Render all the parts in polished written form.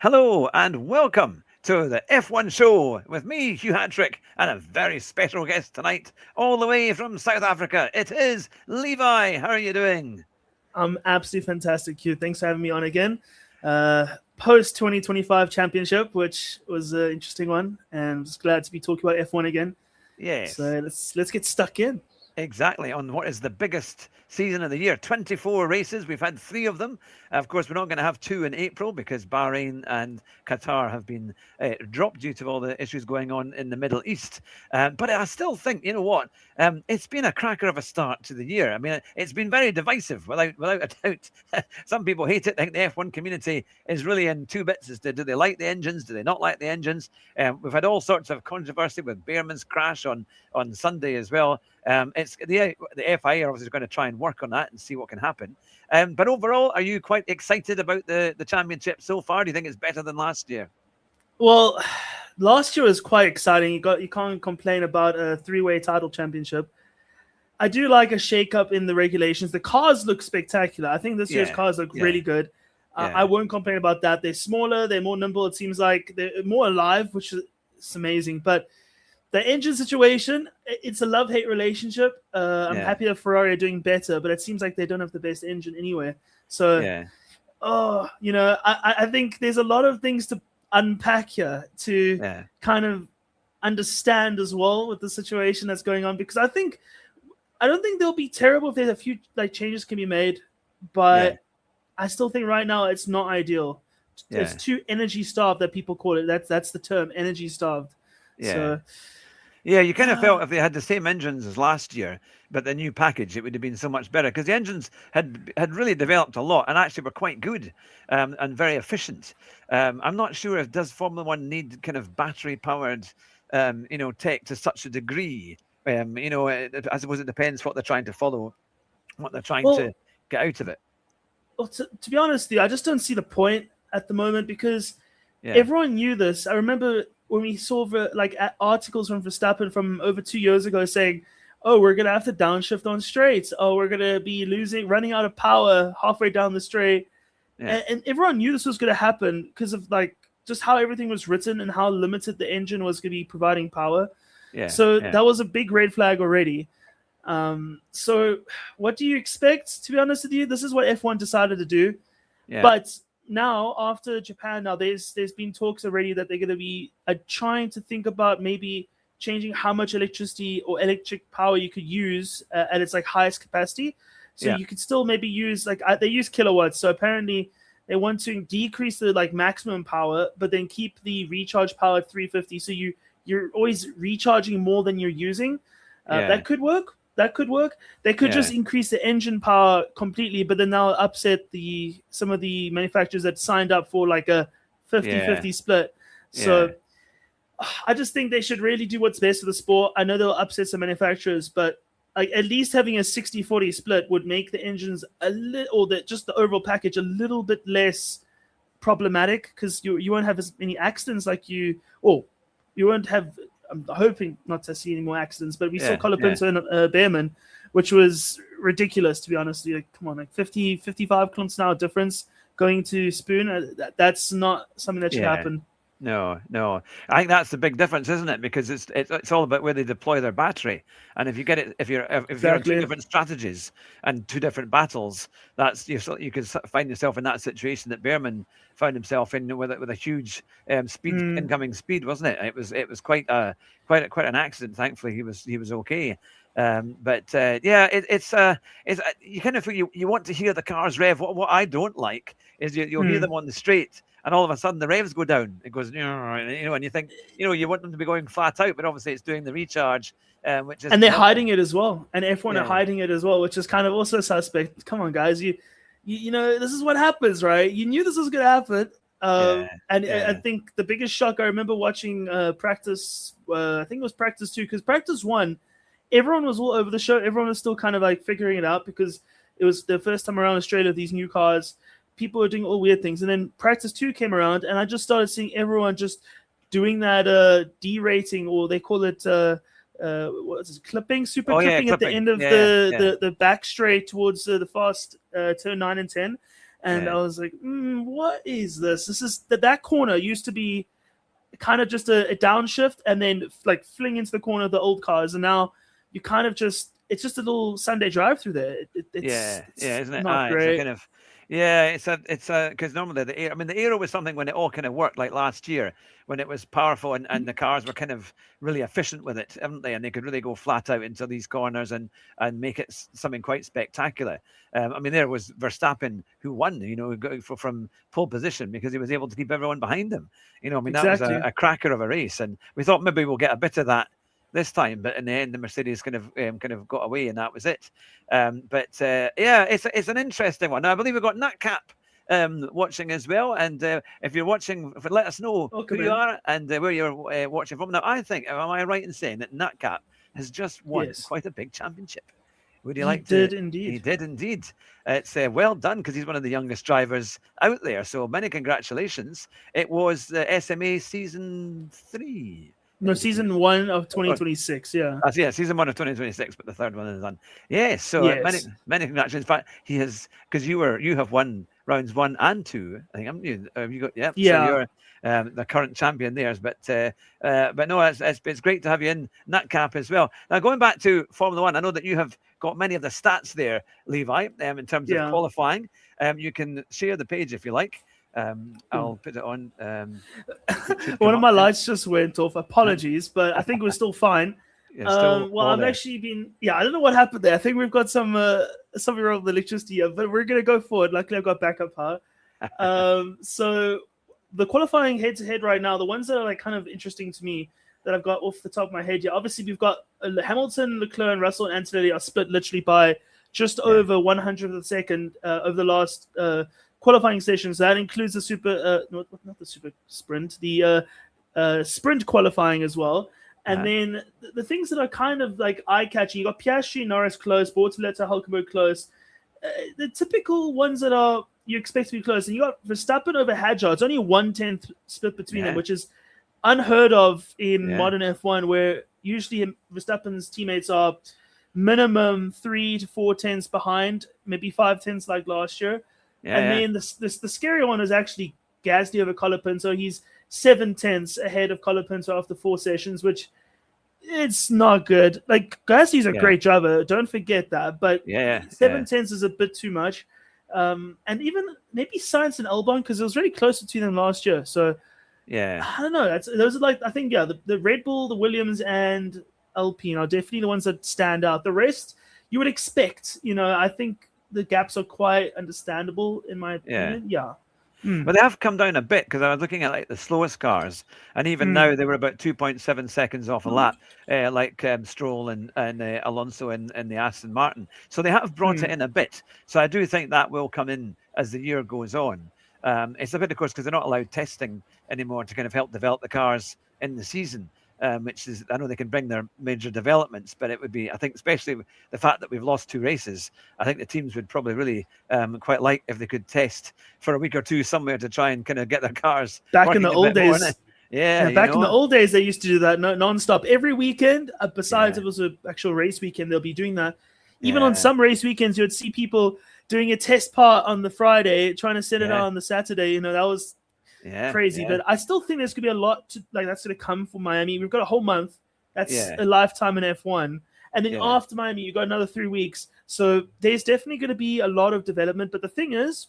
Hello and welcome to the F1 show with me, Hugh Hatrick, and a very special guest tonight, all the way from South Africa. It is Levi. How are you doing? I'm absolutely fantastic, Hugh. Thanks for having me on again. Post 2025 championship, which was an interesting one, and just glad to be talking about F1 again. Yes. So let's get stuck in. Exactly, on what is the biggest season of the year. 24 races. We've had 3 of them. Of course, we're not going to have 2 in April because Bahrain and Qatar have been dropped due to all the issues going on in the Middle East. But I still think, you know what? It's been a cracker of a start to the year. I mean, it's been very divisive, without a doubt. Some people hate it. I think the F1 community is really in two bits as to do they like the engines, do they not like the engines? We've had all sorts of controversy with Behrman's crash on Sunday as well. It's the FIA are obviously going to try and work on that and see what can happen. But overall, are you quite excited about the championship so far? Do you think it's better than last year? Well, last year was quite exciting. You can't complain about a 3-way title championship. I do like a shake-up in the regulations. The cars look spectacular. I think this year's cars look really good. I won't complain about that. They're smaller, they're more nimble. It seems like they're more alive, which is amazing. But the engine situation, it's a love-hate relationship. I'm happy that Ferrari are doing better, but it seems like they don't have the best engine anyway. So, I think there's a lot of things to unpack here to kind of understand as well with the situation that's going on. Because I don't think they'll be terrible if there's a few changes can be made, but I still think right now it's not ideal. It's too energy starved that people call it. That's the term, energy starved. Yeah. So, yeah, you kind of felt if they had the same engines as last year, but the new package, it would have been so much better because the engines had really developed a lot and actually were quite good and very efficient. I'm not sure if does Formula One need kind of battery powered, tech to such a degree. I suppose it depends what they're trying to follow, what they're trying to get out of it. Well, to be honest with you, I just don't see the point at the moment because everyone knew this. I remember when we saw articles from Verstappen from over 2 years ago saying, "Oh, we're gonna have to downshift on straights. Oh, we're gonna be running out of power halfway down the straight," and everyone knew this was gonna happen because of just how everything was written and how limited the engine was gonna be providing power. So that was a big red flag already. So what do you expect? To be honest with you, this is what F1 decided to do, but now after Japan, there's been talks already that they're going to be trying to think about maybe changing how much electricity or electric power you could use at its highest capacity. So you could still maybe use they use kilowatts. So apparently they want to decrease the maximum power, but then keep the recharge power at 350. So you're always recharging more than you're using. That could work. They could just increase the engine power completely, but then they'll upset some of the manufacturers that signed up for a 50-50 split. So I just think they should really do what's best for the sport. I know they'll upset some manufacturers, but at least having a 60-40 split would make the engines just the overall package a little bit less problematic because you won't have as many accidents you won't have. I'm hoping not to see any more accidents, but we saw Colapinto and Behrman, which was ridiculous, to be honest. Come on, 50, 55 kilometers an hour difference going to Spoon. That's not something that should happen. No. I think that's the big difference, isn't it? Because it's all about where they deploy their battery, and if you get it, if you're on 2 different strategies and 2 different battles, you could find yourself in that situation that Behrman found himself in with a huge incoming speed, wasn't it? It was quite an accident. Thankfully, he was okay. It's you kind of feel you want to hear the cars rev. What I don't like is you'll hear them on the straight, and all of a sudden the revs go down. It goes, and you think, you want them to be going flat out, but obviously it's doing the recharge, which is. And they're hiding it as well, and F1 are hiding it as well, which is kind of also suspect. Come on, guys, you this is what happens, right? You knew this was going to happen. I think the biggest shock I remember watching practice. I think it was practice 2 because practice 1. Everyone was all over the show. Everyone was still kind of figuring it out because it was the first time around Australia, these new cars. People were doing all weird things. And then practice 2 came around, and I just started seeing everyone just doing that D-rating, or they call it what is it, clipping, clipping at the end of the back straight towards the fast turn 9 and 10. And I was like, what is this? This is that corner used to be kind of just a downshift and then like fling into the corner of the old cars, and now you kind of just it's just a little Sunday drive through there. It's isn't it? not It's a great. kind of it's a because normally the aero was something when it all kind of worked like last year when it was powerful and the cars were kind of really efficient with it, haven't they? And they could really go flat out into these corners and make it something quite spectacular. I mean, there was Verstappen who won, from pole position because he was able to keep everyone behind him. I mean, that was a cracker of a race, and we thought maybe we'll get a bit of that this time, but in the end, the Mercedes kind of got away, and that was it. It's an interesting one. Now, I believe we've got NatCap watching as well, and if you're watching, let us know who you are and where you're watching from. Now, am I right in saying that NatCap has just won quite a big championship? Would you like to? He did indeed. He did indeed. It's well done because he's one of the youngest drivers out there. So many congratulations. It was SMA season 3. No, season 1 of 2026. Yeah. Season 1 of 2026, but the third one is done. Yes. So many congratulations. In fact, he has because you have won rounds 1 and 2. I think haven't you? Have you got? Yeah. So you're the current champion there. But no, it's great to have you in NatCap as well. Now going back to Formula 1, I know that you have got many of the stats there, Levi, in terms of qualifying. You can share the page if you like. I'll put it on. One of my lights just went off. Apologies, but I think we're still fine. I've actually been. I don't know what happened there. I think we've got something wrong with the electricity here, but we're gonna go forward. Luckily, I've got backup power. So the qualifying head-to-head right now, the ones that are like kind of interesting to me that I've got off the top of my head. Obviously we've got Hamilton, Leclerc, and Russell and Antonelli are split literally by just over 100th of a second over the last qualifying sessions. That includes the not the super sprint, the sprint qualifying as well. And then the things that are kind of like eye-catching, you got Piastri, Norris close, Bortoleto, Hulkenberg close. The typical ones that are you expect to be close. And you got Verstappen over Hadjar. It's only 1/10 split between them, which is unheard of in modern F1, where usually Verstappen's teammates are minimum 3 to 4 tenths behind, maybe 5 tenths like last year. Then the scary one is actually Gasly over Colapinto. He's 7 tenths ahead of Colapinto after 4 sessions, which it's not good. Like Gasly's a great driver, don't forget that. But 7 tenths is a bit too much. And even maybe Sainz and Albon, because it was really close to them last year. So I don't know. Those are like I think the Red Bull, the Williams, and Alpine are definitely the ones that stand out. The rest you would expect. I think the gaps are quite understandable in my opinion. But they have come down a bit because I was looking at like the slowest cars, and even now they were about 2.7 seconds off a lap, like Stroll and Alonso in the Aston Martin. So they have brought it in a bit. So I do think that will come in as the year goes on. It's a bit, of course, because they're not allowed testing anymore to kind of help develop the cars in the season. Which is, I know they can bring their major developments, but it would be, I think, especially the fact that we've lost 2 races, I think the teams would probably really quite like if they could test for a week or 2 somewhere to try and kind of get their cars back in the old days. Back in the old days, they used to do that non-stop every weekend. Besides, if it was an actual race weekend, they'll be doing that. Even on some race weekends, you would see people doing a test part on the Friday, trying to set it out on the Saturday. That was crazy. But I still think there's going to be a lot that's going to come for Miami. We've got a whole month. That's a lifetime in F1. And then after Miami, you got another 3 weeks. So there's definitely going to be a lot of development. But the thing is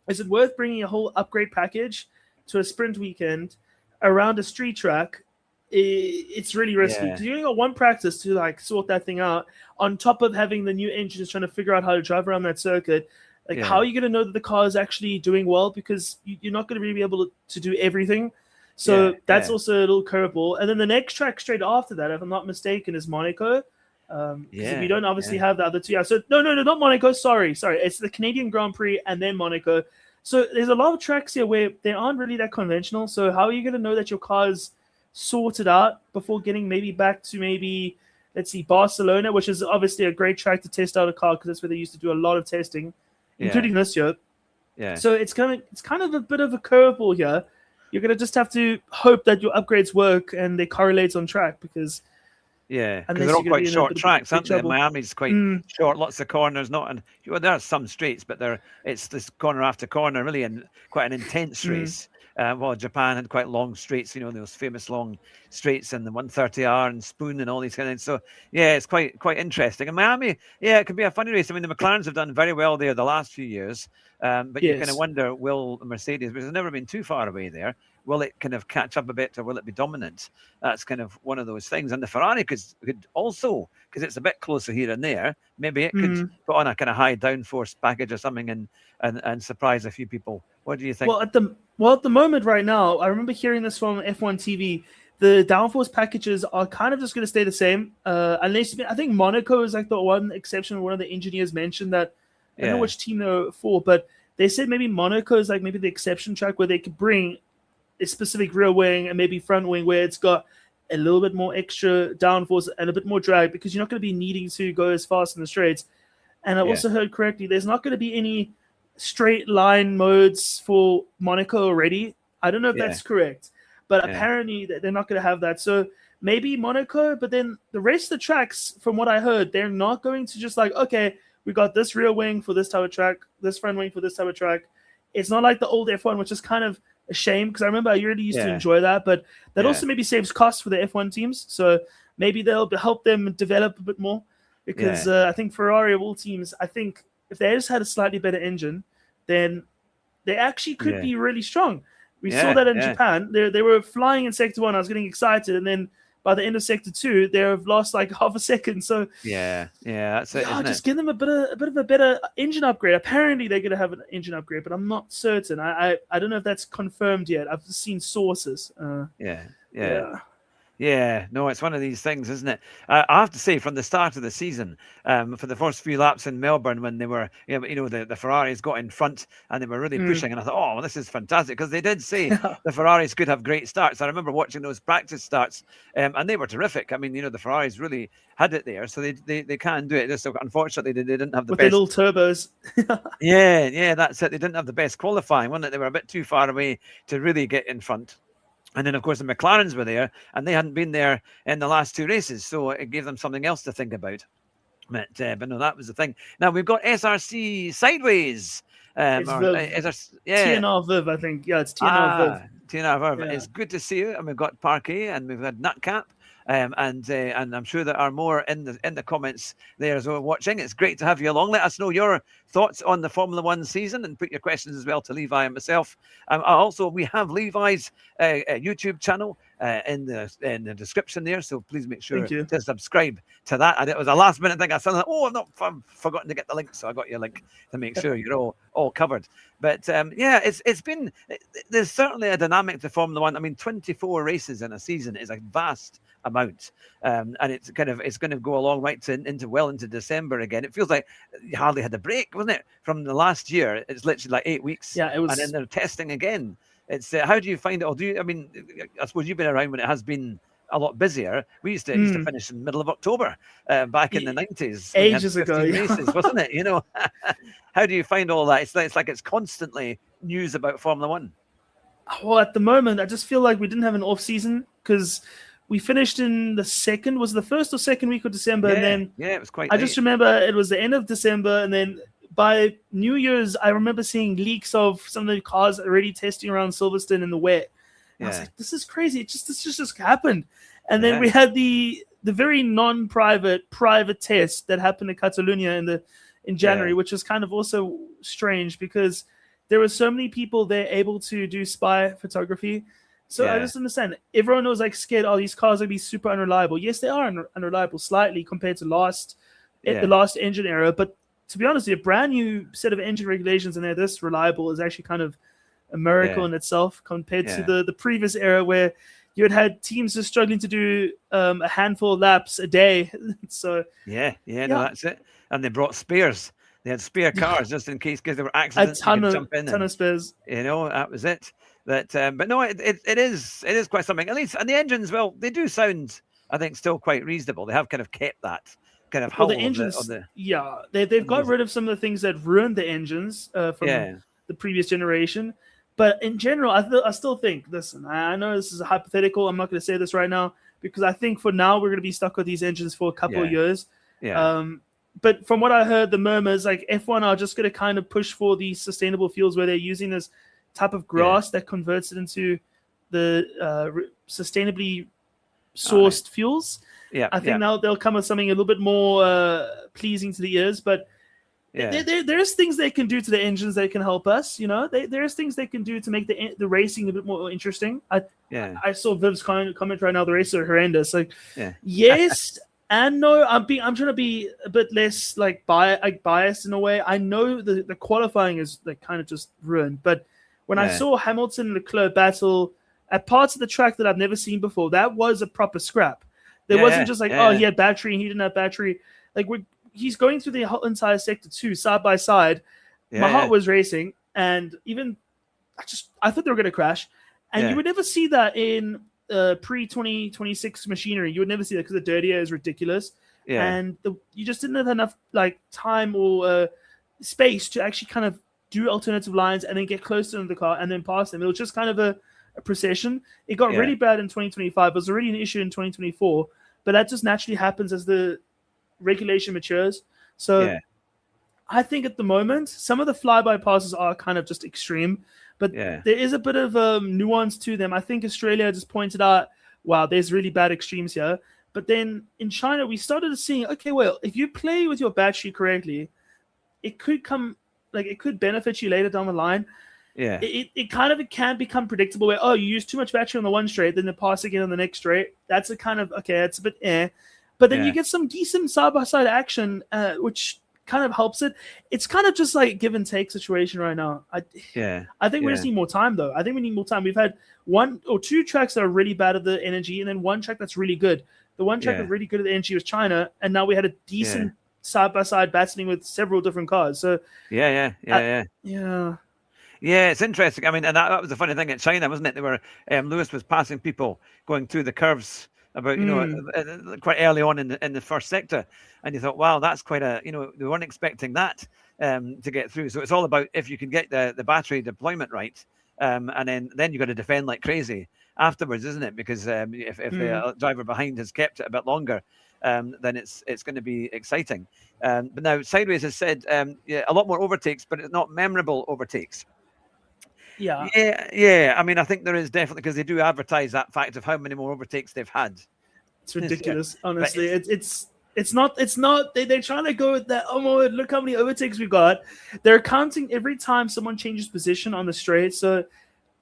it worth bringing a whole upgrade package to a sprint weekend around a street track? It's really risky. Because you only got one practice to sort that thing out, on top of having the new engines trying to figure out how to drive around that circuit. How are you going to know that the car is actually doing well? Because you're not going to really be able to do everything. So that's also a little curveball. And then the next track straight after that, if I'm not mistaken, is Monaco. If you don't obviously have the other 2. So no, not Monaco. Sorry. It's the Canadian Grand Prix and then Monaco. So there's a lot of tracks here where they aren't really that conventional. So how are you going to know that your car is sorted out before getting maybe back to let's see, Barcelona, which is obviously a great track to test out a car because that's where they used to do a lot of testing. Including this year. So it's kind of a bit of a curveball here. You're going to just have to hope that your upgrades work and they correlate on track because Yeah, because unless they're all you're going to quite be in a short bit of tracks, big aren't they? trouble. Miami's quite short, lots of corners, not and well, there are some straights, but it's this corner after corner, really, and quite an intense race. Well, Japan had quite long straights, those famous long straights and the 130R and Spoon and all these kind of things. So yeah, it's quite interesting. And Miami, yeah, it could be a funny race. I mean, the McLarens have done very well there the last few years, but you kind of wonder, will Mercedes, because they've never been too far away there, will it kind of catch up a bit or will it be dominant? That's kind of one of those things. And the Ferrari could also, because it's a bit closer here and there, maybe it could put on a kind of high downforce package or something and surprise a few people. What do you think? Well, at the moment right now, I remember hearing this from F1 TV. The downforce packages are kind of just going to stay the same, unless I think Monaco is like the one exception. One of the engineers mentioned that. I don't know which team they're for, but they said maybe Monaco is like maybe the exception track where they could bring a specific rear wing and maybe front wing where it's got a little bit more extra downforce and a bit more drag, because you're not going to be needing to go as fast in the straights. And I also heard correctly, there's not going to be any straight line modes for Monaco already. I don't know if that's correct, but apparently they're not going to have that. So maybe Monaco, but then the rest of the tracks, from what I heard, they're not going to just like, okay, we got this rear wing for this type of track, this front wing for this type of track. It's not like the old F1, which is kind of a shame, because I remember I really used to enjoy that, but that also maybe saves costs for the F1 teams. So maybe they'll help them develop a bit more, because I think Ferrari of all teams, I think if they just had a slightly better engine, then they actually could be really strong. We saw that in Japan. They were flying in Sector 1. I was getting excited, and then by the end of Sector 2, they have lost like half a second. So that's it. Just give them a bit of a better engine upgrade. Apparently, they're going to have an engine upgrade, but I'm not certain. I don't know if that's confirmed yet. I've just seen sources. Yeah, no, it's one of these things, isn't it? I have to say, from the start of the season, for the first few laps in Melbourne, when they were, the Ferraris got in front and they were really pushing, and I thought, oh, well, this is fantastic, because they did say the Ferraris could have great starts. I remember watching those practice starts, and they were terrific. I mean, the Ferraris really had it there, so they can do it. Just unfortunately, they didn't have the best. With their little turbos. Yeah, that's it. They didn't have the best qualifying, wasn't it? They were a bit too far away to really get in front. And then, of course, the McLarens were there, and they hadn't been there in the last two races, so it gave them something else to think about. But no, that was the thing. Now, we've got SRC Sideways. TNR Viv, I think. Yeah, it's TNR Viv. TNR Viv. It's good to see you. And we've got Parquet, and we've had Nutcap. And I'm sure there are more in the comments there as well watching. It's great to have you along. Let us know your thoughts on the Formula One season and put your questions as well to Levi and myself. Also, we have Levi's YouTube channel in the description there, so please make sure to subscribe to that. And it was a last minute thing. I said, I've forgotten to get the link, so I got your link to make sure you're all covered. But there's certainly a dynamic to Formula One. I mean, 24 races in a season is a vast amount, and it's going to go along right into December again. It feels like you hardly had a break, wasn't it, from the last year? It's literally like 8 weeks, it was, and then they're testing again. It's how do you find it? Or I suppose you've been around when it has been a lot busier. We used to finish in the middle of October back in the 90s, ages ago, races, wasn't it? How do you find all that? It's like it's constantly news about Formula One. Well, at the moment, I just feel like we didn't have an off season, because we finished in the first or second week of December, and then it was quite. I just remember it was the end of December, and then by New Year's, I remember seeing leaks of some of the cars already testing around Silverstone in the wet. I was like, "This is crazy! This just happened." And then we had the very non-private private test that happened in Catalonia in January, which was kind of also strange, because there were so many people there able to do spy photography. So I just understand. Everyone was like scared, these cars will be super unreliable. Yes, they are unreliable slightly compared to the last engine era. But to be honest, a brand new set of engine regulations and they're this reliable is actually kind of a miracle in itself, compared to the previous era where you had teams just struggling to do a handful of laps a day. So no, that's it. And they brought spares. They had spare cars just in case, because there were accidents. A ton of spares. That was it. But no, it is quite something. At least, and the engines, well, they do sound, I think, still quite reasonable. They have kind of kept that kind of hull. The engines, they've got rid of some of the things that ruined the engines from the previous generation. But in general, I still think, listen, I know this is a hypothetical. I'm not going to say this right now, because I think for now we're going to be stuck with these engines for a couple of years. Yeah. But from what I heard, the murmurs, like F1 are just going to kind of push for these sustainable fuels where they're using this type of grass that converts it into the sustainably sourced fuels. Yeah, I think now they'll come with something a little bit more pleasing to the ears, but there's things they can do to the engines that can help us. There's things they can do to make the racing a bit more interesting. I saw Viv's comment right now. The races are horrendous. Like, yes and no. I'm trying to be a bit less biased in a way. I know the qualifying is like kind of just ruined, but when I saw Hamilton and Leclerc battle at parts of the track that I've never seen before, that was a proper scrap. There wasn't just like, he had battery and he didn't have battery. Like he's going through the whole entire sector too, side by side. My heart was racing, and even I thought they were going to crash. And you would never see that in pre-2026 machinery. You would never see that because the dirty air is ridiculous. Yeah. And you just didn't have enough time or space to actually kind of do alternative lines and then get close to the car and then pass them. It was just kind of a procession. It got really bad in 2025. It was already an issue in 2024, but that just naturally happens as the regulation matures. So I think at the moment, some of the flyby passes are kind of just extreme, but there is a bit of nuance to them. I think Australia just pointed out, wow, there's really bad extremes here. But then in China, we started seeing, okay, well, if you play with your battery correctly, it could benefit you later down the line. Yeah, it can become predictable where, you use too much battery on the one straight, then they pass again on the next straight. That's a kind of, it's a bit but then you get some decent side-by-side action, which kind of helps it. It's kind of just like give and take situation right now. I think we just need more time, though. I think we need more time. We've had one or two tracks that are really bad at the energy, and then one track that's really good. The one track that's really good at the energy was China, and now we had a decent side-by-side battling with several different cars. So yeah, it's interesting. I mean, and that was the funny thing at China, wasn't it? They were Lewis was passing people going through the curves about quite early on in the first sector, and you thought, wow, that's quite a they weren't expecting that to get through. So it's all about if you can get the battery deployment right, and then you got to defend like crazy afterwards, isn't it? Because if the driver behind has kept it a bit longer, then it's going to be exciting. But now Sideways has said a lot more overtakes, but it's not memorable overtakes. Yeah. I mean, I think there is definitely, because they do advertise that fact of how many more overtakes they've had. It's ridiculous, honestly. It's not. They're trying to go with that. Oh my word! Look how many overtakes we got. They're counting every time someone changes position on the straight. So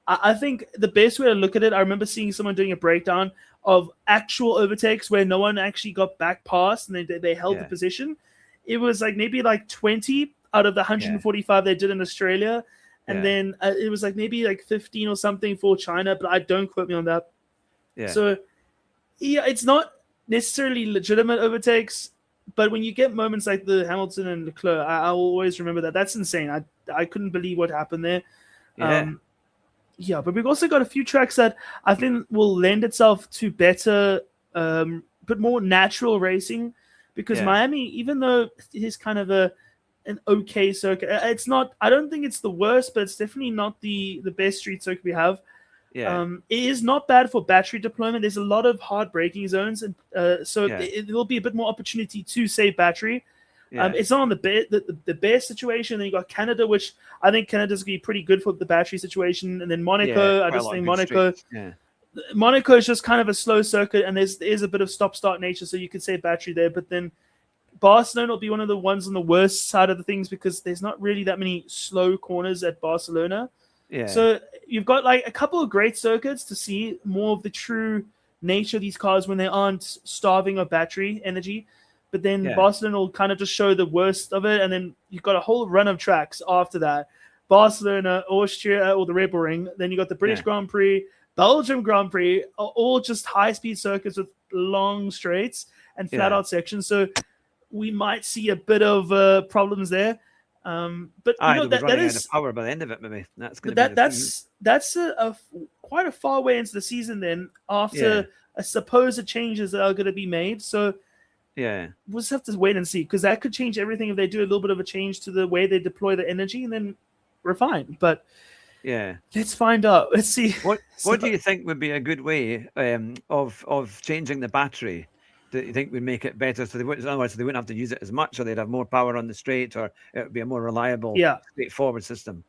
I think the best way to look at it, I remember seeing someone doing a breakdown of actual overtakes where no one actually got back past and they held the position. It was maybe 20 out of the 145 they did in Australia. And then it was maybe 15 or something for China, but don't quote me on that. Yeah. So, it's not necessarily legitimate overtakes, but when you get moments like the Hamilton and Leclerc, I will always remember that. That's insane. I couldn't believe what happened there. But we've also got a few tracks that I think will lend itself to better, but more natural racing, because Miami, even though it is kind of an okay circuit, it's not. I don't think it's the worst, but it's definitely not the best street circuit we have. It is not bad for battery deployment. There's a lot of hard braking zones, and it will be a bit more opportunity to save battery. It's not on the best situation. Then you got Canada, which I think Canada's gonna be pretty good for the battery situation, and then Monaco. I just think Monaco. Monaco is just kind of a slow circuit, and there's a bit of stop-start nature, so you could save battery there. But then Barcelona will be one of the ones on the worst side of the things because there's not really that many slow corners at Barcelona. Yeah. So you've got a couple of great circuits to see more of the true nature of these cars when they aren't starving of battery energy. But then Barcelona will kind of just show the worst of it. And then you've got a whole run of tracks after that. Barcelona, Austria, or the Red Bull Ring. Then you got the British Grand Prix, Belgium Grand Prix, all just high-speed circuits with long straights and flat-out sections. So we might see a bit of problems there, but that is power by the end of it. Maybe that's going to that's quite a far way into the season. Then after a supposed changes that are going to be made, so we'll just have to wait and see, because that could change everything if they do a little bit of a change to the way they deploy the energy, and then we're fine. But Yeah. Let's find out. Let's see. What do you think would be a good way of changing the battery? Do you think would make it better so they wouldn't, in other words, they wouldn't have to use it as much, or they'd have more power on the straight, or it would be a more reliable, straightforward system?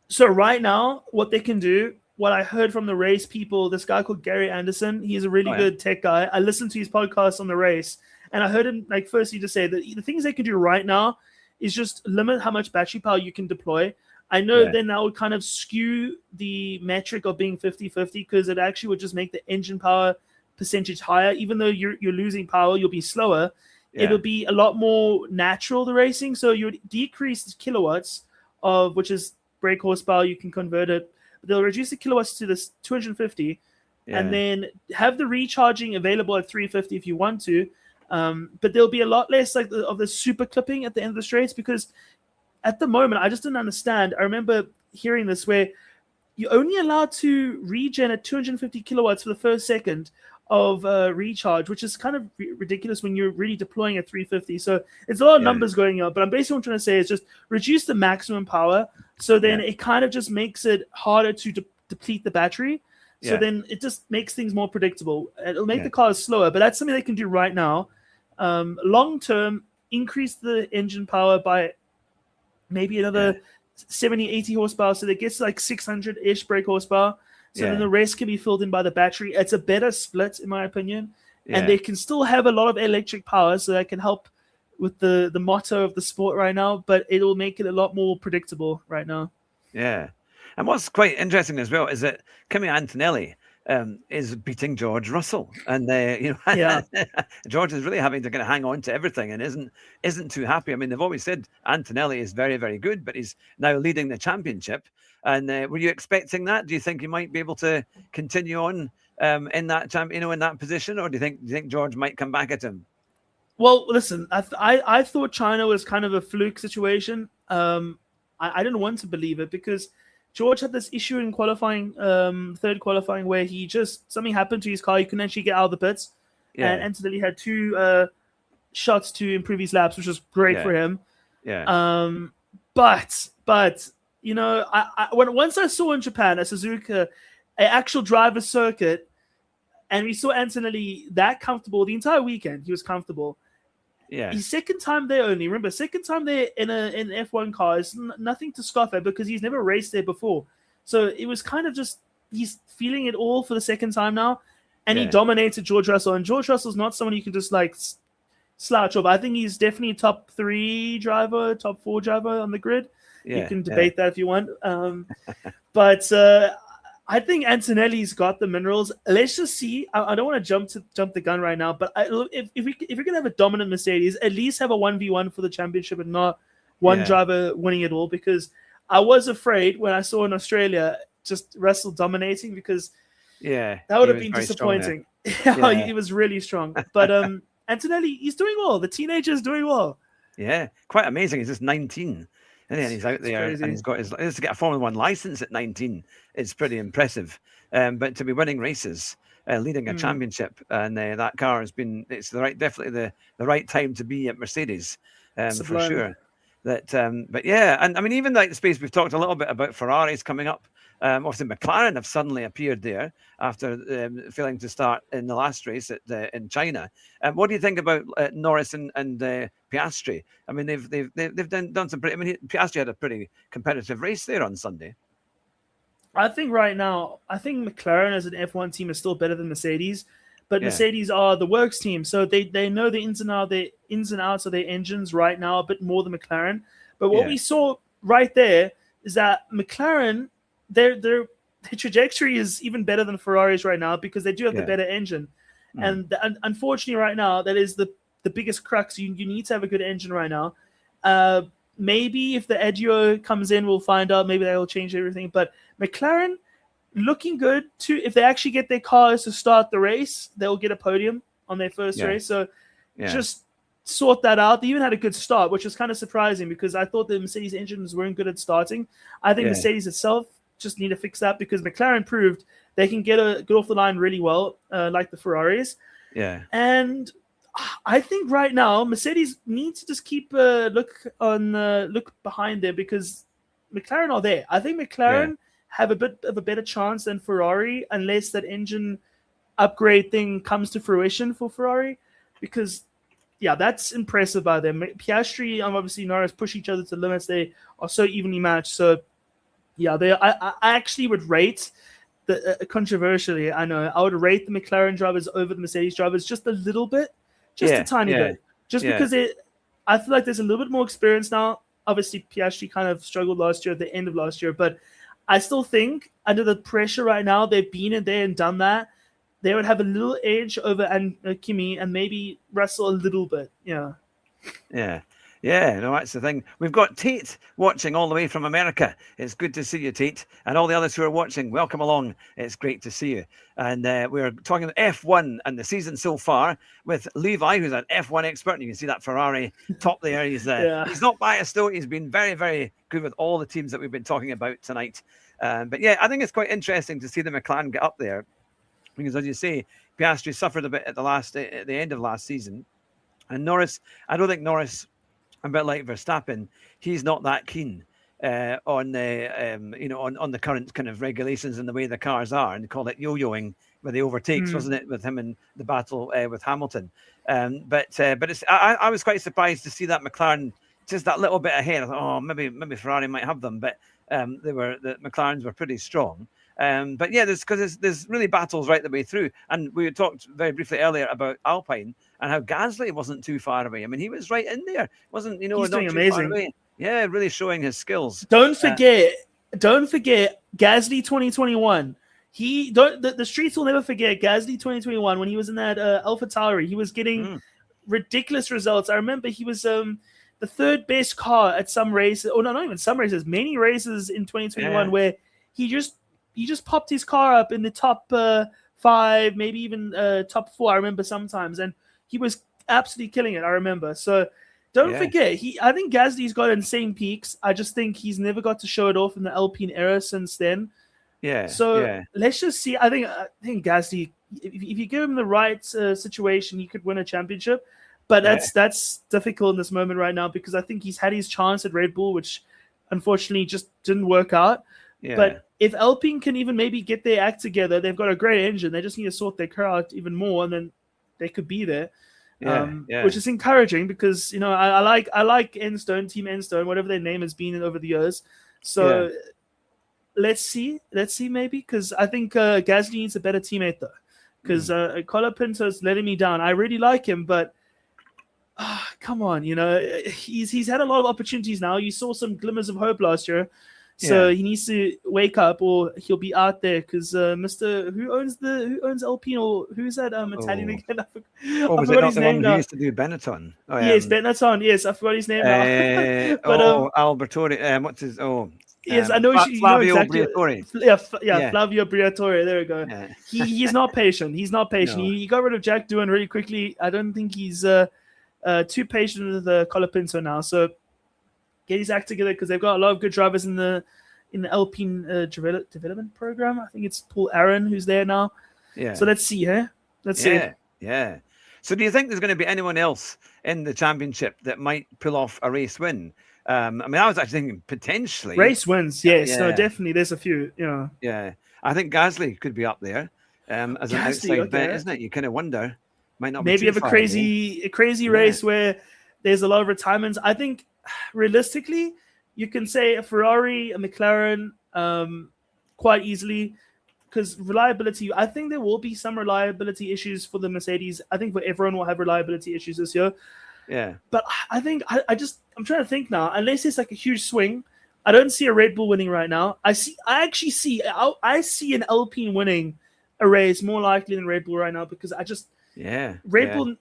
So right now, what they can do, what I heard from the race people, this guy called Gary Anderson, he's a really good tech guy. I listened to his podcast on the race, and I heard him firstly just say that the things they can do right now is just limit how much battery power you can deploy. I know then that would kind of skew the metric of being 50-50 because it actually would just make the engine power percentage higher. Even though you're losing power, you'll be slower. It'll be a lot more natural, the racing. So you would decrease the kilowatts of, which is brake horsepower, you can convert it. But they'll reduce the kilowatts to this 250 and then have the recharging available at 350 if you want to. But there'll be a lot less of the super clipping at the end of the straights because at the moment, I just didn't understand. I remember hearing this where you're only allowed to regen at 250 kilowatts for the first second of recharge, which is kind of ridiculous when you're really deploying at 350. So it's a lot of numbers going up. But I'm basically what I'm trying to say is just reduce the maximum power. So then it kind of just makes it harder to deplete the battery. So then it just makes things more predictable. It'll make the cars slower, but that's something they can do right now. Long term, increase the engine power by maybe another 70, 80 horsepower. So that gets like 600-ish brake horsepower. So then the rest can be filled in by the battery. It's a better split, in my opinion. And they can still have a lot of electric power, so that can help with the motto of the sport right now, but it will make it a lot more predictable right now. Yeah. And what's quite interesting as well is that Kimi Antonelli is beating George Russell, and George is really having to kind of hang on to everything and isn't too happy. I mean, they've always said Antonelli is very, very good, but he's now leading the championship. And were you expecting that? Do you think he might be able to continue on in that in that position, or do you think George might come back at him? Well, listen, I thought China was kind of a fluke situation. I didn't want to believe it because George had this issue in qualifying, third qualifying, where something happened to his car. He couldn't actually get out of the pits. Yeah. And Antonelli had 2 shots to improve his laps, which was great for him. Yeah. But once I saw in Japan at Suzuka, an actual driver's circuit, and we saw Antonelli that comfortable the entire weekend, he was comfortable. Yeah. His second time there only. Remember, second time there in an F1 car is nothing to scoff at because he's never raced there before. So it was kind of just he's feeling it all for the second time now, and he dominated George Russell. And George Russell's not someone you can just slouch over. I think he's definitely top 3 driver, top 4 driver on the grid. You can debate that if you want. But I think Antonelli's got the minerals. Let's just see. I don't want to jump the gun right now, but if we're gonna have a dominant Mercedes, at least have a 1v1 for the championship and not one driver winning it all. Because I was afraid when I saw in Australia just Russell dominating because that would have been disappointing. He was really strong. But Antonelli, he's doing well. The teenager's doing well. Yeah, quite amazing. He's just 19. And he's out there and he's got to get a Formula 1 license at 19. It's pretty impressive. But to be winning races, leading a championship, and that car has been, definitely the right time to be at Mercedes, for sure. But and I mean, even like the space, we've talked a little bit about Ferraris coming up. Obviously, McLaren have suddenly appeared there after failing to start in the last race in China. What do you think about Norris and Piastri? I mean, they've done some pretty. I mean, Piastri had a pretty competitive race there on Sunday. I think right now, McLaren as an F1 team is still better than Mercedes, but Mercedes are the works team, so they know the ins and outs of their engines right now a bit more than McLaren. But what we saw right there is that McLaren, their trajectory is even better than Ferrari's right now because they do have the better engine. And unfortunately right now, that is the biggest crux. You need to have a good engine right now. Maybe if the Edgio comes in, we'll find out. Maybe they'll change everything. But McLaren looking good too. If they actually get their cars to start the race, they'll get a podium on their first race. So just sort that out. They even had a good start, which was kind of surprising because I thought the Mercedes engines weren't good at starting. I think Mercedes itself just need to fix that because McLaren proved they can get off the line really well, like the Ferraris. Yeah. And I think right now Mercedes needs to just keep look behind them because McLaren are there. I think McLaren have a bit of a better chance than Ferrari, unless that engine upgrade thing comes to fruition for Ferrari, because that's impressive by them. Piastri and obviously Norris push each other to the limits. They are so evenly matched. So I actually would rate controversially, I know, I would rate the McLaren drivers over the Mercedes drivers just a little bit, a tiny bit, because I feel like there's a little bit more experience now. Obviously, Piastri kind of struggled last year at the end of last year, but I still think under the pressure right now, they've been in there and done that. They would have a little edge over Kimi and maybe Russell a little bit. Yeah. No, that's the thing. We've got Tate watching all the way from America. It's good to see you, Tate. And all the others who are watching, welcome along. It's great to see you. And we're talking about F1 and the season so far with Levi, who's an F1 expert. And you can see that Ferrari top there. He's not biased, though. He's been very, very good with all the teams that we've been talking about tonight. But I think it's quite interesting to see the McLaren get up there. Because, as you say, Piastri suffered a bit at the end of last season. And Norris, I don't think Norris, a bit like Verstappen, he's not that keen on the current kind of regulations and the way the cars are, and they call it yo-yoing with the overtakes, wasn't it, with him in the battle with Hamilton? But it's, I was quite surprised to see that McLaren just that little bit ahead. I thought, maybe Ferrari might have them, but the McLarens were pretty strong. But there's really battles right the way through. And we talked very briefly earlier about Alpine and how Gasly wasn't too far away. I mean, he was right in there, wasn't he's not doing too amazing. Far away. Yeah, really showing his skills. Don't forget Gasly 2021. The streets will never forget Gasly 2021 when he was in that AlphaTauri. He was getting ridiculous results. I remember he was the third best car at some races, or no, not even some races, many races in 2021 where he just popped his car up in the top 5, maybe even top 4. I remember sometimes, and he was absolutely killing it. I remember. So don't forget, I think Gasly's got insane peaks. I just think he's never got to show it off in the Alpine era since then. Let's just see. I think Gasly, if you give him the right situation, he could win a championship. But that's difficult in this moment right now, because I think he's had his chance at Red Bull, which unfortunately just didn't work out. But if Alpine can even maybe get their act together, they've got a great engine. They just need to sort their car out even more, and then they could be there. Which is encouraging, because I like Enstone, Team Enstone, whatever their name has been over the years. So let's see maybe, because I think Gasly needs a better teammate though, because Colapinto's letting me down. I really like him, but come on, he's had a lot of opportunities now. You saw some glimmers of hope last year. So he needs to wake up, or he'll be out there. Because Mr. Who owns Alpine, or who's that Italian again? I forgot his name now. Who used to do Benetton? Yes, Benetton. Yes, I forgot his name now. But Albertoni. What's his? Yes, I know. Flavio exactly. Briatore. Flavio Briatore. There we go. He's not patient. He's not patient. No. He got rid of Jack Doohan really quickly. I don't think he's too patient with Colapinto now. So get his act together, because they've got a lot of good drivers in the Alpine development program. I think it's Paul Aaron who's there now. So let's see. Let's see. Yeah. So do you think there's going to be anyone else in the championship that might pull off a race win? I was actually thinking potentially race wins. Yes, no, definitely. There's a few. Yeah, I think Gasly could be up there as an outside bet, isn't it? You kind of wonder. Might not maybe be have a crazy race where there's a lot of retirements. I think realistically, you can say a Ferrari, a McLaren, quite easily, because reliability. I think there will be some reliability issues for the Mercedes. I think everyone will have reliability issues this year. Yeah. But I think I'm trying to think now. Unless it's like a huge swing, I don't see a Red Bull winning right now. I see an Alpine winning a race more likely than Red Bull right now, because Red Bull.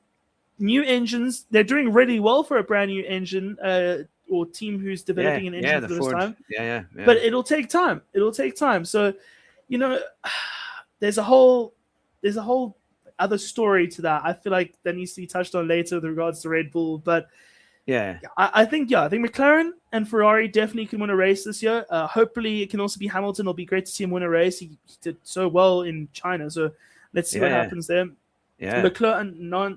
New engines, they're doing really well for a brand new engine or team who's developing an engine for the first time. Yeah. But it'll take time. So, there's a whole other story to that. I feel like that needs to be touched on later with regards to Red Bull. But I think McLaren and Ferrari definitely can win a race this year. Hopefully it can also be Hamilton. It'll be great to see him win a race. He did so well in China. So let's see what happens there. Leclerc, not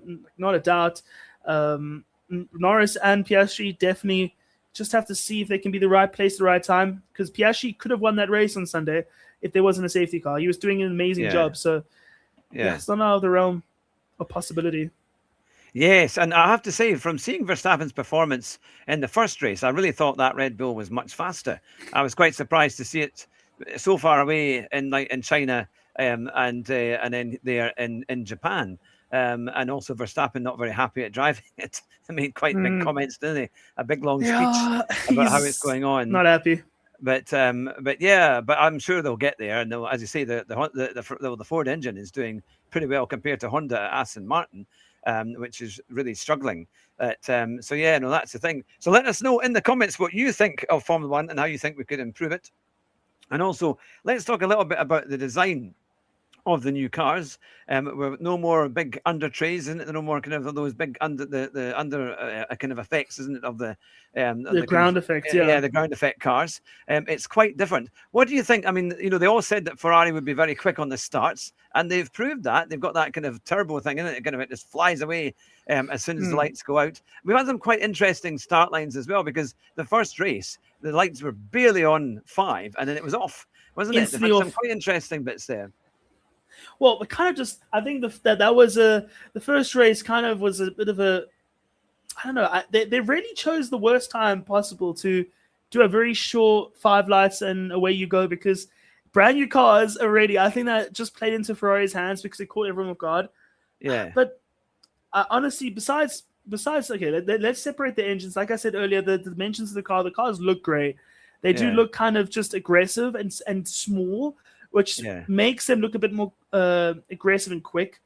a doubt. Norris and Piastri definitely just have to see if they can be the right place at the right time, because Piastri could have won that race on Sunday if there wasn't a safety car. He was doing an amazing job. So, it's not out of the realm of possibility. Yes, and I have to say, from seeing Verstappen's performance in the first race, I really thought that Red Bull was much faster. I was quite surprised to see it so far away in China, and then there in Japan. And also Verstappen not very happy at driving it. I made quite big comments, didn't he? A big long speech about how it's going on. Not happy. But I'm sure they'll get there. And as you say, the Ford engine is doing pretty well compared to Honda, Aston Martin, which is really struggling. That's the thing. So let us know in the comments what you think of Formula One and how you think we could improve it. And also, let's talk a little bit about the design of the new cars. With no more big under trays, isn't it? No more kind of those big under kind of effects, isn't it? Of the ground effects, the ground effect cars. It's quite different. What do you think? I mean, they all said that Ferrari would be very quick on the starts, and they've proved that. They've got that kind of turbo thing in it. It just flies away as soon as the lights go out. We've had some quite interesting start lines as well, because the first race, the lights were barely on 5, and then it was off, wasn't it? They've had some quite interesting bits there. Well, it kind of just, I think that was the first race kind of was a bit of a, I don't know, they really chose the worst time possible to do a very short 5 lights and away you go, because brand new cars already, I think that just played into Ferrari's hands because they caught everyone off guard. Yeah. But honestly, besides, okay, let's separate the engines. Like I said earlier, the dimensions of the cars look great. They do look kind of just aggressive and small, which makes them look a bit more aggressive and quick.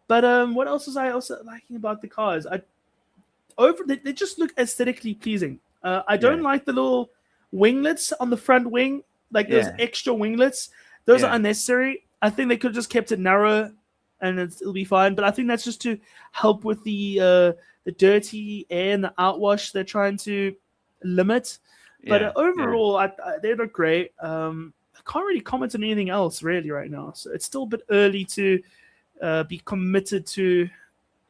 But what else was I also liking about the cars? They just look aesthetically pleasing. I don't like the little winglets on the front wing, like those extra winglets. Those are unnecessary. I think they could have just kept it narrow and it'll be fine. But I think that's just to help with the dirty air and the outwash they're trying to limit. But overall, they look great. I can't really comment on anything else really right now, so it's still a bit early to be committed to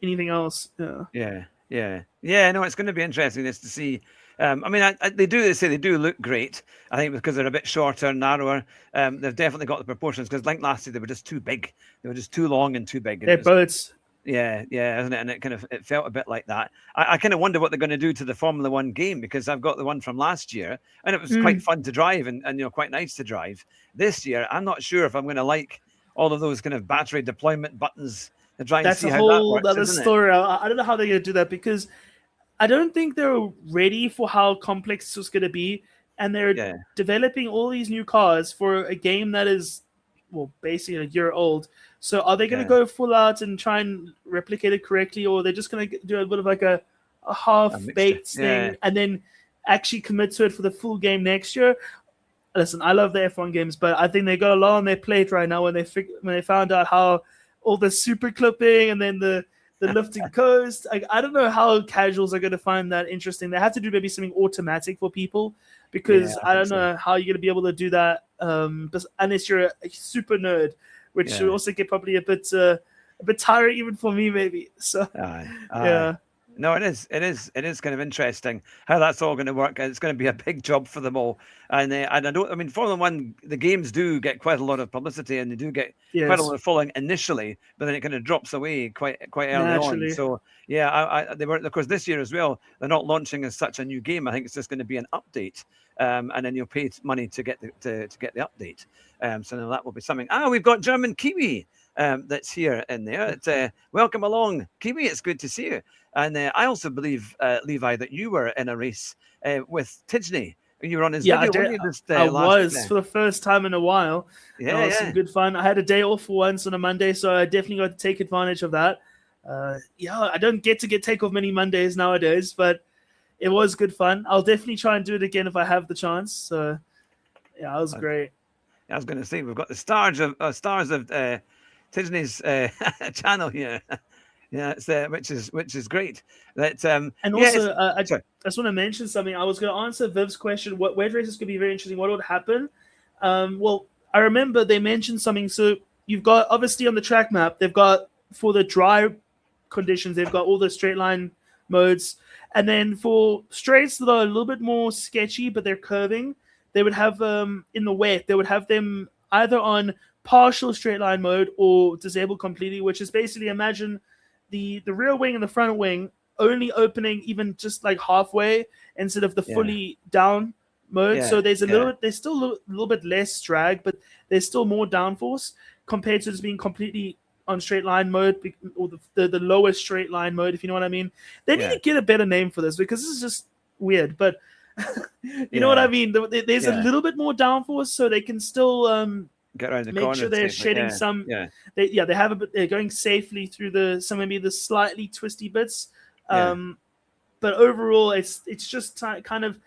anything else. No, it's going to be interesting to see. They say they do look great. I think because they're a bit shorter, narrower. They've definitely got the proportions, because like last year they were just too big. They were just too long and too big. They're boats. Yeah, isn't it? And it felt a bit like that. I kind of wonder what they're going to do to the Formula One game, because I've got the one from last year, and it was quite fun to drive and quite nice to drive. This year, I'm not sure if I'm going to like all of those kind of battery deployment buttons and trying to see how that works. That's a whole other story. I don't know how they're going to do that, because I don't think they're ready for how complex this was going to be, and they're developing all these new cars for a game that is, well, basically a year old. So are they going to go full out and try and replicate it correctly, or are they just going to do a bit of like a half-baked thing and then actually commit to it for the full game next year? Listen, I love the F1 games, but I think they got a lot on their plate right now when they found out how all the super clipping and then the lifting coast. I don't know how casuals are going to find that interesting. They have to do maybe something automatic for people, because I don't know how you're going to be able to do that unless you're a super nerd, which will also get probably a bit tiring even for me maybe. So No, it is kind of interesting how that's all going to work. It's going to be a big job for them all. And Formula One, the games do get quite a lot of publicity, and they do get quite a lot of following initially, but then it kind of drops away quite early on. So they were, of course, this year as well. They're not launching as such a new game. I think it's just going to be an update, and then you'll pay money to get the update. So now that will be something. We've got German Kiwi that's here in there. Welcome along, Kiwi. It's good to see you. And I also believe, Levi, that you were in a race with Tidney. You were on his video. I was for the first time in a while. It was some good fun. I had a day off for once on a Monday, so I definitely got to take advantage of that. I don't get take off many Mondays nowadays, but it was good fun. I'll definitely try and do it again if I have the chance. So, it was great. I was going to say, we've got the stars of Tidney's channel here. It's which is great. That and also, I just want to mention something. I was going to answer Viv's question. What wedge races could be very interesting? What would happen? Well, I remember they mentioned something. So you've got, obviously on the track map, they've got, for the dry conditions, they've got all the straight line modes. And then for straights that are a little bit more sketchy, but they're curving, they would have in the wet, they would have them either on partial straight line mode or disabled completely, which is basically, imagine the rear wing and the front wing only opening even just like halfway instead of the fully down mode. So there's there's still a little bit less drag, but there's still more downforce compared to just being completely on straight line mode, or the lowest straight line mode, if you know what I mean. They need to get a better name for this, because this is just weird, but you know what I mean. There's a little bit more downforce, so they can still get around the make corner sure they're shedding some. They're going safely through some maybe the slightly twisty bits. But overall, it's just kind of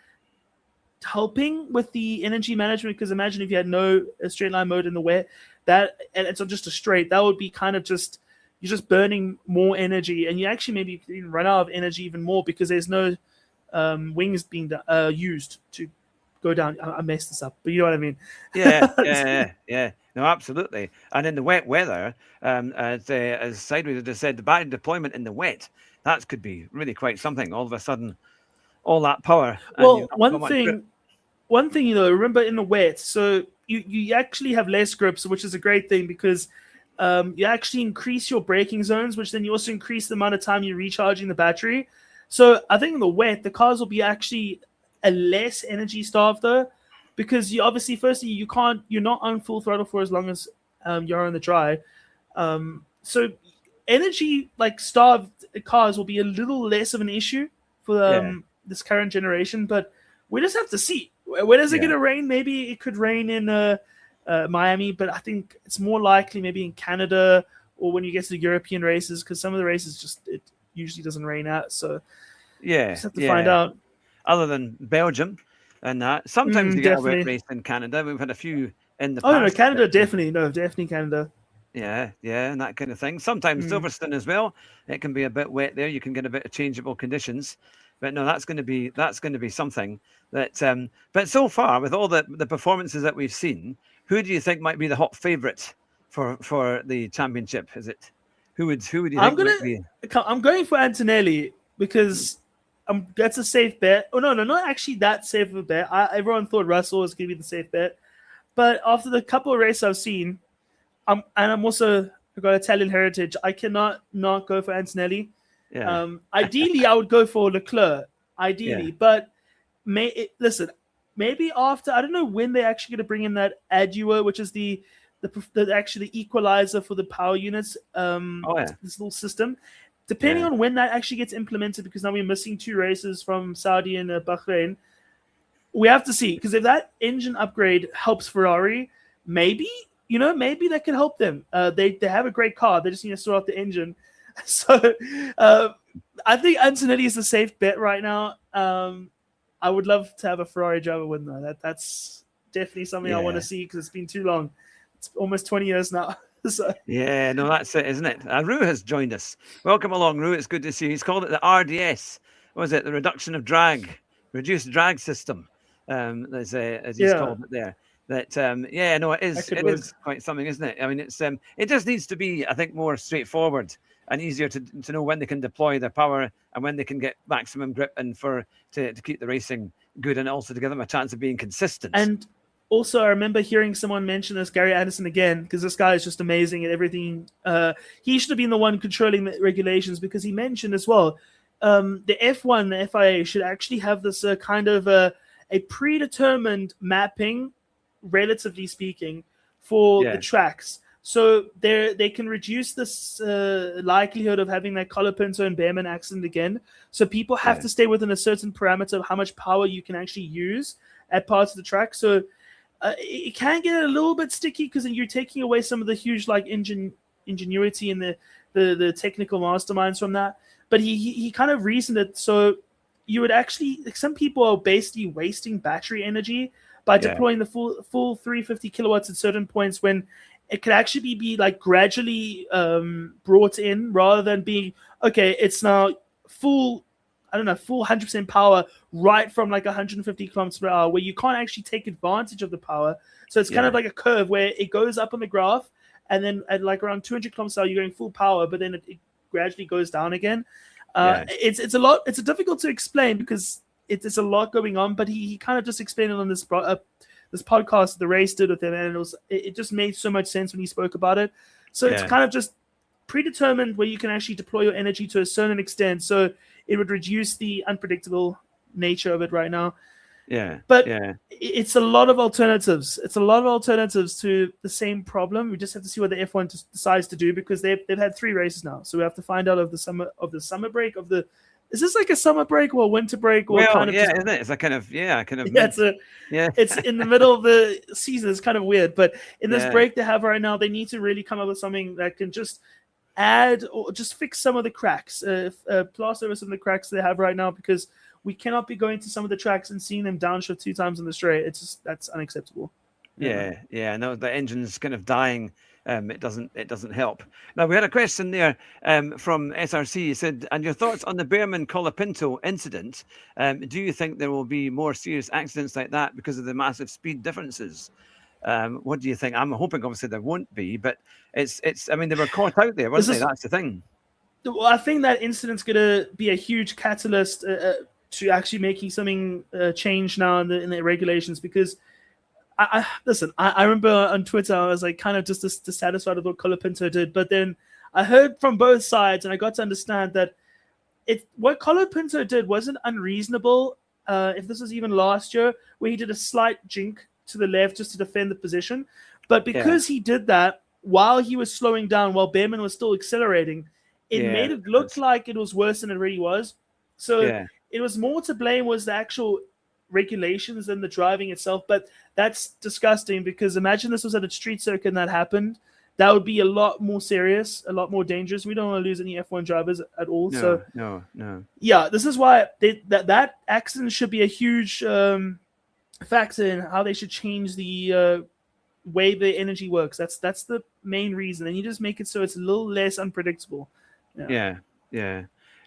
helping with the energy management, because imagine if you had no straight line mode in the wet, and it's just a straight, that would be kind of just, you're just burning more energy, and you actually maybe run out of energy even more, because there's no wings being used to go down. I messed this up, but you know what I mean. Yeah. No, absolutely. And in the wet weather, as Sideways just said, the battery deployment in the wet, that could be really quite something. All of a sudden, all that power. Well, one thing, remember in the wet, so you actually have less grips, which is a great thing, because you actually increase your braking zones, which then you also increase the amount of time you're recharging the battery. So I think in the wet, the cars will be actually a less energy starved though, because you obviously, firstly, you're not on full throttle for as long as you're on the dry. So energy starved cars will be a little less of an issue for this current generation, but we just have to see. When is it going to rain? Maybe it could rain in Miami, but I think it's more likely maybe in Canada, or when you get to the European races, because some of the races it usually doesn't rain out. So just have to find out. Other than Belgium and that, sometimes you get a wet race in Canada. We've had a few in the past. Oh no, Canada definitely Canada. Yeah, and that kind of thing. Sometimes Silverstone as well. It can be a bit wet there. You can get a bit of changeable conditions. But no, that's going to be something that. But so far, with all the performances that we've seen, who do you think might be the hot favourite for the championship? Is it who would you think might be? I'm going for Antonelli, because that's a safe bet. Oh no, not actually that safe of a bet. Everyone thought Russell was going to be the safe bet, but after the couple of races I've seen, and I'm also got Italian heritage, I cannot not go for Antonelli. Ideally, I would go for Leclerc. But listen, maybe after, I don't know when they're actually going to bring in that Adua, which is the actually equalizer for the power units. This little system. Depending on when that actually gets implemented, because now we're missing 2 races from Saudi and Bahrain. We have to see, because if that engine upgrade helps Ferrari, maybe that could help them. They have a great car. They just need to sort out the engine. So I think Antonelli is a safe bet right now. I would love to have a Ferrari driver win, though. That's definitely something I want to see, because it's been too long. It's almost 20 years now. So. Yeah, no, that's it, isn't it? Rue has joined us. Welcome along, Rue. It's good to see you. He's called it the RDS. What was it? The reduction of drag, reduced drag system, as he's called it there. That it is quite something, isn't it? I mean, it just needs to be, I think, more straightforward and easier to know when they can deploy their power and when they can get maximum grip, and to keep the racing good, and also to give them a chance of being consistent. And also, I remember hearing someone mention this, Gary Anderson again, because this guy is just amazing at everything. He should have been the one controlling the regulations, because he mentioned as well, the F1, the FIA should actually have this kind of a predetermined mapping, relatively speaking, for the tracks. So they can reduce this likelihood of having that Colapinto and Behrman accident again. So people have to stay within a certain parameter of how much power you can actually use at parts of the track. So it can get a little bit sticky, because then you're taking away some of the huge ingenuity and the technical masterminds from that. But he kind of reasoned it, so you would actually, some people are basically wasting battery energy by deploying the full 350 kilowatts at certain points, when it could actually be gradually brought in, rather than being, okay, it's now full 100% power right from 150 kilometers per hour, where you can't actually take advantage of the power. So it's kind of like a curve where it goes up on the graph, and then at around 200 kilometers per hour, you're going full power, but then it gradually goes down again. It's a lot. It's difficult to explain because it's a lot going on. But he kind of just explained it on this podcast the race did with him, and it just made so much sense when he spoke about it. So it's kind of just predetermined where you can actually deploy your energy to a certain extent, so it would reduce the unpredictable nature of it right now. It's a lot of alternatives. It's a lot of alternatives to the same problem. We just have to see what the F1 decides to do, because they've had 3 races now. So we have to find out of the summer break of the. Is this like a summer break or a winter break? Or isn't it? It's a kind of It's in the middle of the season. It's kind of weird, but in this break they have right now, they need to really come up with something that can just add or just fix some of the cracks, plaster over some of the cracks they have right now, because we cannot be going to some of the tracks and seeing them downshift 2 times in the straight. That's unacceptable. No, the engine's kind of dying. It doesn't help. Now, we had a question there from SRC. He said, and your thoughts on the Behrman Colapinto incident? Do you think there will be more serious accidents like that because of the massive speed differences? What do you think? I'm hoping, obviously, there won't be, but it's. I mean, they were caught out there, wasn't they? That's the thing. Well, I think that incident's going to be a huge catalyst to actually making something change now in the regulations, because I remember on Twitter I was like kind of just dissatisfied with what Colapinto did, but then I heard from both sides and I got to understand that what Colapinto did wasn't unreasonable. If this was even last year, where he did a slight jink to the left just to defend the position, but because he did that while he was slowing down, while Behrman was still accelerating, it made it look like it was worse than it really was. So it was more to blame was the actual regulations than the driving itself. But that's disgusting, because imagine this was at a street circuit and that happened. That would be a lot more serious, a lot more dangerous. We don't want to lose any F1 drivers at all. No. Yeah, this is why that accident should be a huge factor in how they should change the way the energy works. That's the main reason. And you just make it so it's a little less unpredictable. Yeah.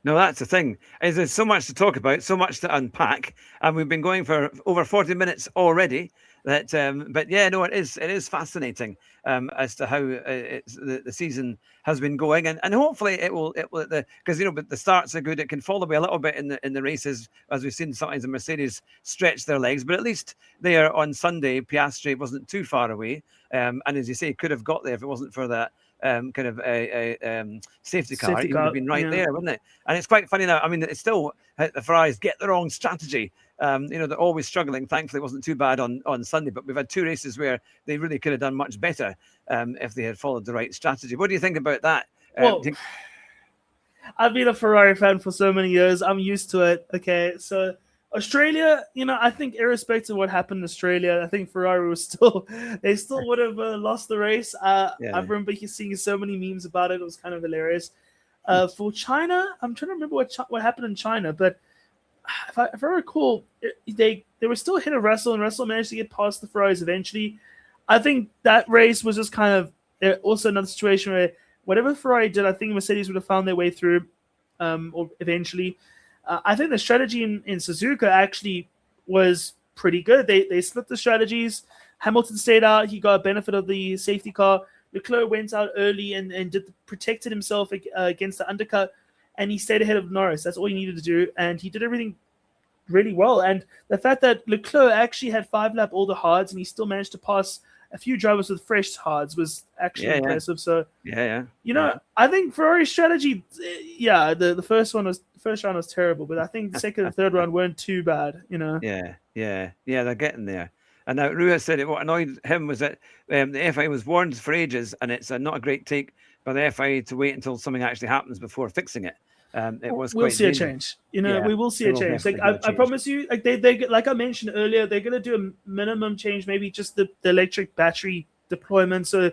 No, that's the thing. There's so much to talk about, so much to unpack, and we've been going for over 40 minutes already. But it is fascinating as to how the season has been going, and hopefully it will because but the starts are good. It can fall away a little bit in the races, as we've seen sometimes the Mercedes stretch their legs, but at least there on Sunday Piastri wasn't too far away, and as you say, could have got there if it wasn't for that kind of a safety car. He would have been right there, wouldn't it? And it's quite funny now. I mean, it's still the Ferraris get the wrong strategy. They're always struggling. Thankfully, it wasn't too bad on Sunday, but we've had 2 races where they really could have done much better if they had followed the right strategy. What do you think about that? Well, I've been a Ferrari fan for so many years. I'm used to it. Okay, so Australia, I think irrespective of what happened in Australia, I think Ferrari was still would have lost the race. I remember seeing so many memes about it. It was kind of hilarious. For China, I'm trying to remember what happened in China, but if I recall, they were still ahead of Russell, and Russell managed to get past the Ferraris eventually. I think that race was just kind of also another situation where whatever Ferrari did, I think Mercedes would have found their way through, or eventually. I think the strategy in Suzuka actually was pretty good. They split the strategies. Hamilton stayed out. He got a benefit of the safety car. Leclerc went out early and protected himself against the undercut, and he stayed ahead of Norris. That's all he needed to do, and he did everything really well. And the fact that Leclerc actually had 5-lap all the hards, and he still managed to pass a few drivers with fresh hards was actually impressive. So I think Ferrari's strategy, the first round was terrible, but I think the second and third round weren't too bad. Yeah, they're getting there. And now Rua said what annoyed him was that the FIA was warned for ages, and it's not a great take by the FIA to wait until something actually happens before fixing it. We'll see a change. We will see a change. I promise you, they like I mentioned earlier, they're going to do a minimum change, maybe just the electric battery deployment. So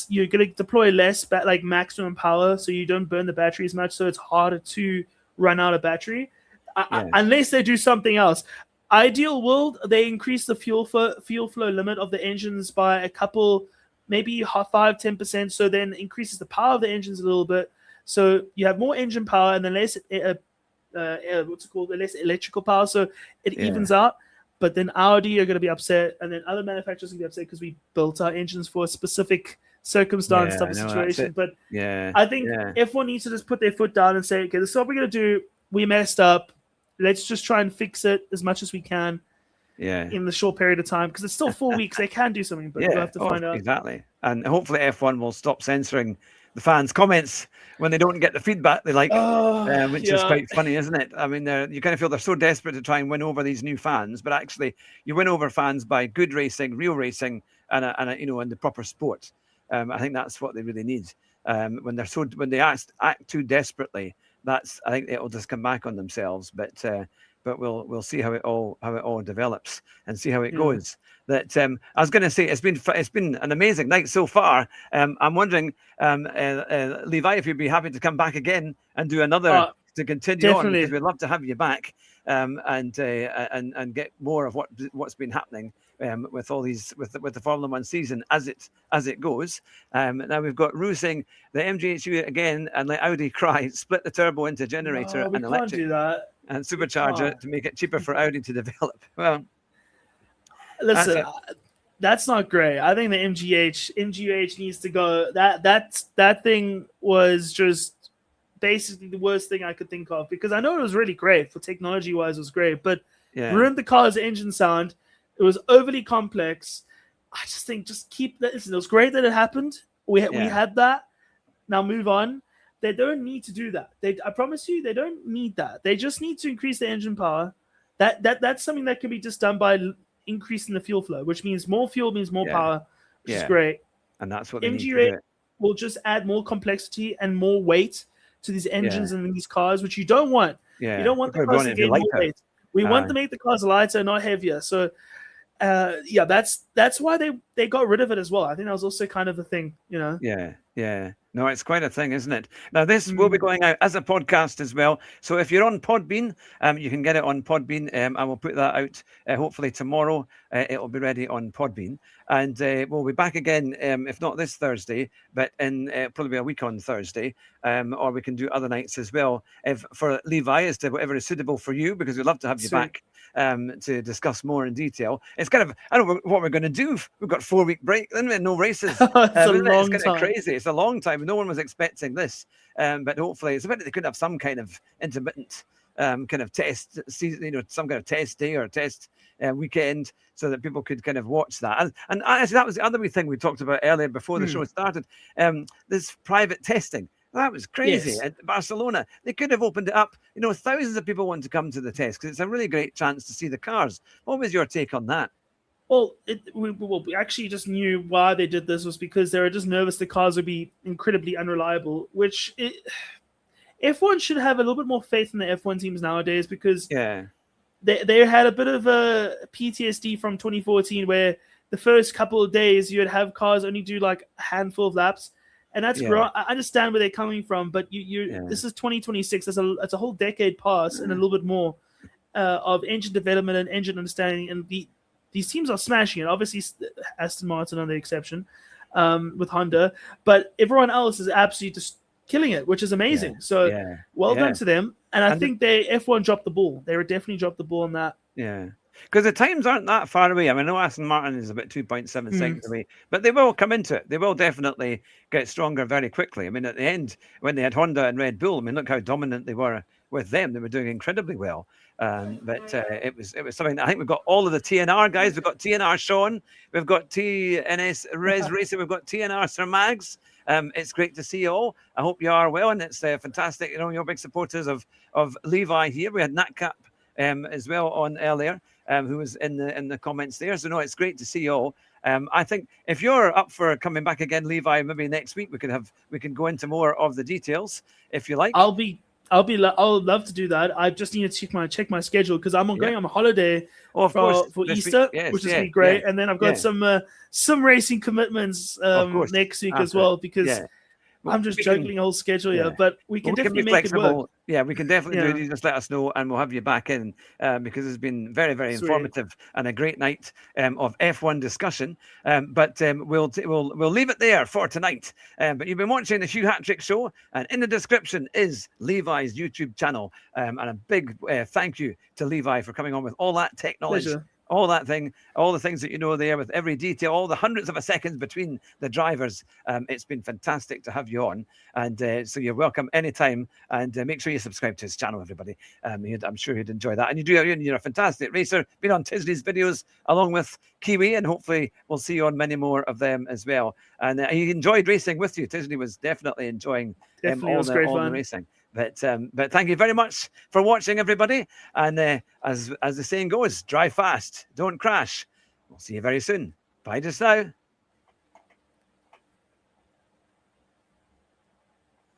you're going to deploy less, like maximum power, so you don't burn the battery as much. So it's harder to run out of battery, unless they do something else. Ideal world, they increase the fuel flow limit of the engines by a couple, maybe 5-10%. So then increases the power of the engines a little bit. So you have more engine power and then less less electrical power. So it evens out. But then Audi are going to be upset, and then other manufacturers are going to be upset because we built our engines for a specific circumstance type of situation. But I think F1 needs to just put their foot down and say, okay, this is what we're going to do. We messed up. Let's just try and fix it as much as we can in the short period of time, because it's still 4 weeks. They can do something, but we'll have to find out. Exactly. And hopefully F1 will stop censoring the fans' comments when they don't get the feedback they like, which is quite funny, isn't it? I mean, you kind of feel they're so desperate to try and win over these new fans, but actually you win over fans by good racing, real racing, and the proper sport. I think that's what they really need. When they act too desperately, I think it'll just come back on themselves. But we'll see how it all develops and see how it goes. That I was going to say, it's been an amazing night so far. I'm wondering, Levi, if you'd be happy to come back again and do another to continue definitely. on, because we'd love to have you back and get more of what's been happening with all these with the Formula One season as it goes. Now we've got Rue saying the MGHU again and let Audi cry, split the turbo into generator and electric. Can't do that. And supercharge it to make it cheaper for Audi to develop. Well, listen, that's not great. I think the MGH needs to go. That thing was just basically the worst thing I could think of, because I know it was really great for technology-wise. It was great, but ruined the car's engine sound. It was overly complex. I just think keep that. Listen, it was great that it happened. We had that. Now move on. They don't need to do that. I promise you, they don't need that. They just need to increase the engine power. That's something that can be just done by increasing the fuel flow, which means more fuel means more power, which is great. And that's what they need to do. Will just add more complexity and more weight to these engines and these cars, which you don't want. You don't want the cars to gain more weight. We want to make the cars lighter, not heavier. So, that's why they got rid of it as well. I think that was also kind of the thing, Yeah. No, it's quite a thing, isn't it? Now, this will be going out as a podcast as well. So if you're on Podbean, you can get it on Podbean. I will put that out hopefully tomorrow. It'll be ready on Podbean. And we'll be back again, if not this Thursday, but in probably a week on Thursday. Or we can do other nights as well. For Levi, as to whatever is suitable for you, because we'd love to have you back to discuss more in detail. It's kind of, I don't know what we're going to do. We've got 4-week break, then no races. It's kind of crazy. It's a long time. No one was expecting this, but hopefully it's a bit. They could have some kind of intermittent kind of test season, some kind of test day or test weekend, so that people could kind of watch that. And actually, that was the other wee thing we talked about earlier before the show started. This private testing. That was crazy. Yes. At Barcelona, they could have opened it up. Thousands of people want to come to the test because it's a really great chance to see the cars. What was your take on that? Well, we actually just knew why they did this was because they were just nervous the cars would be incredibly unreliable, which F1 should have a little bit more faith in the F1 teams nowadays, because they had a bit of a PTSD from 2014 where the first couple of days you'd have cars only do like a handful of laps. And that's great. I understand where they're coming from, but this is 2026. It's a whole decade past and a little bit more of engine development and engine understanding, and these teams are smashing it. Obviously, Aston Martin are the exception with Honda, but everyone else is absolutely just killing it, which is amazing. Well done to them. And I think F1 dropped the ball. They definitely dropped the ball on that. Yeah. Because the times aren't that far away. I mean, I know Aston Martin is about 2.7 seconds away, but they will come into it. They will definitely get stronger very quickly. I mean, at the end, when they had Honda and Red Bull, I mean, look how dominant they were with them. They were doing incredibly well. But it was something that I think we've got all of the TNR guys. We've got TNR Sean. We've got TNS Res Racing. We've got TNR Sir Mags. It's great to see you all. I hope you are well, and it's fantastic. You're big supporters of Levi here. We had Natcap as well on earlier, who was in the comments there. So no, it's great to see you all. I think if you're up for coming back again, Levi, maybe next week we can go into more of the details if you like. I'll love to do that. I just need to check my schedule because I'm going on a holiday for Easter, which is really great. And then I've got some racing commitments next week as well, because I'm just juggling a whole schedule here. But we can definitely make it work. Yeah, we can definitely do it. You just let us know and we'll have you back in because it's been very, very informative and a great night of F1 discussion. But we'll leave it there for tonight. But you've been watching the Hugh Hat-Trick Show, and in the description is Levi's YouTube channel. And a big thank you to Levi for coming on with all that technology. Pleasure. all that thing, all the things that you know there with every detail, all the hundreds of a seconds between the drivers. It's been fantastic to have you on. And so you're welcome anytime. And make sure you subscribe to his channel, everybody. I'm sure you'd enjoy that. And you're a fantastic racer. Been on Tisney's videos along with Kiwi, and hopefully we'll see you on many more of them as well. And he enjoyed racing with you. Tisney was definitely enjoying all the racing. But thank you very much for watching, everybody. And as the saying goes, drive fast, don't crash. We'll see you very soon. Bye just now.